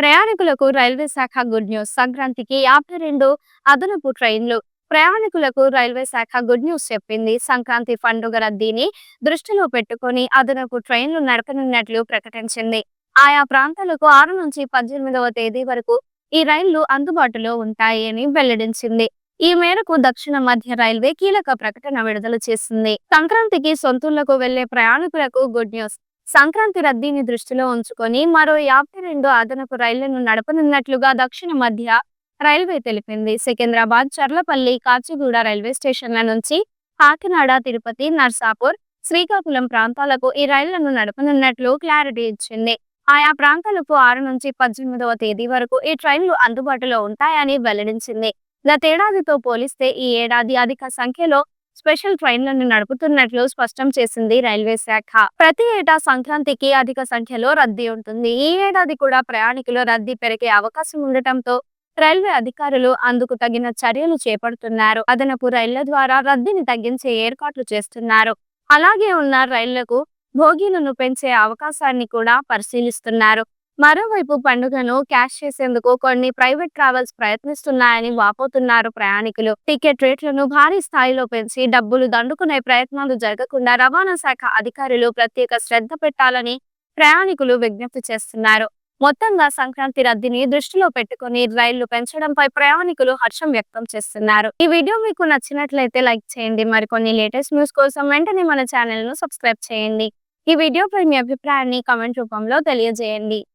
ప్రయాణికులకు రైల్వే శాఖ good news. సంక్రాంతికి 52 అదనపు ట్రైన్లు. ప్రయాణికులకు రైల్వే శాఖ గుడ్ న్యూస్ చెప్పింది. సంక్రాంతి పండుగ రద్దీని దృష్టిలో పెట్టుకొని అదనపు ట్రైన్లు నడపనున్నట్లు ప్రకటించింది. ఆయా ప్రాంతాలకు 6 నుంచి 18వ తేదీ వరకు ఈ రైళ్లు అందుబాటులో ఉంటాయి అని వెల్లడించింది. ఈ మేరకు దక్షిణ మధ్య రైల్వే కీలక ప్రకటన విడుదల చేసింది. సంక్రాంతికి సొంతూళ్లకు వెళ్లే ప్రయాణికులకు గుడ్ న్యూస్. సంక్రాంతి రద్దీని దృష్టిలో ఉంచుకొని మరో 52 అదనపు రైళ్లను నడపనున్నట్లుగా దక్షిణ మధ్య రైల్వే తెలిపింది. సికింద్రాబాద్, చర్లపల్లి, కాచిగూడ రైల్వే స్టేషన్ల నుంచి కాకినాడ, తిరుపతి, నర్సాపూర్, శ్రీకాకుళం ప్రాంతాలకు ఈ రైళ్లను నడపనున్నట్లు క్లారిటీ ఇచ్చింది. ఆయా ప్రాంతాలకు 6 నుంచి 18వ తేదీ వరకు ఈ ట్రైన్లు అందుబాటులో ఉంటాయని వెల్లడించింది. గతేడాదితో పోలిస్తే ఈ ఏడాది అధిక సంఖ్యలో స్పెషల్ ట్రైన్లను నడుపుతున్నట్లు స్పష్టం చేసింది రైల్వే శాఖ. ప్రతి ఏటా సంక్రాంతికి అధిక సంఖ్యలో రద్దీ ఉంటుంది. ఈ ఏడాది కూడా ప్రయాణికుల రద్దీ పెరిగే అవకాశం ఉండటంతో రైల్వే అధికారులు అందుకు తగిన చర్యలు చేపడుతున్నారు. అదనపు రైళ్ల ద్వారా రద్దీని తగ్గించే ఏర్పాట్లు చేస్తున్నారు. అలాగే ఉన్న రైళ్లకు బోగీలను పెంచే అవకాశాన్ని కూడా పరిశీలిస్తున్నారు. మరోవైపు పండుగను క్యాష్ చేసేందుకు కొన్ని ప్రైవేట్ ట్రావెల్స్ ప్రయత్నిస్తున్నాయని వాపోతున్నారు ప్రయాణికులు. టికెట్ రేట్లను భారీ స్థాయిలో పెంచి డబ్బులు దండుకునే ప్రయత్నాలు జరగకుండా రవాణా శాఖ అధికారులు ప్రత్యేక శ్రద్ధ పెట్టాలని ప్రయాణికులు విజ్ఞప్తి చేస్తున్నారు. మొత్తంగా సంక్రాంతి రద్దీని దృష్టిలో పెట్టుకుని రైళ్లు పెంచడంపై ప్రయాణికులు హర్షం వ్యక్తం చేస్తున్నారు. ఈ వీడియో మీకు నచ్చినట్లయితే లైక్ చేయండి. మరికొన్ని లేటెస్ట్ న్యూస్ కోసం వెంటనే మన ఛానల్ ను సబ్స్క్రైబ్ చేయండి. ఈ వీడియోపై మీ అభిప్రాయాన్ని కామెంట్ రూపంలో తెలియజేయండి.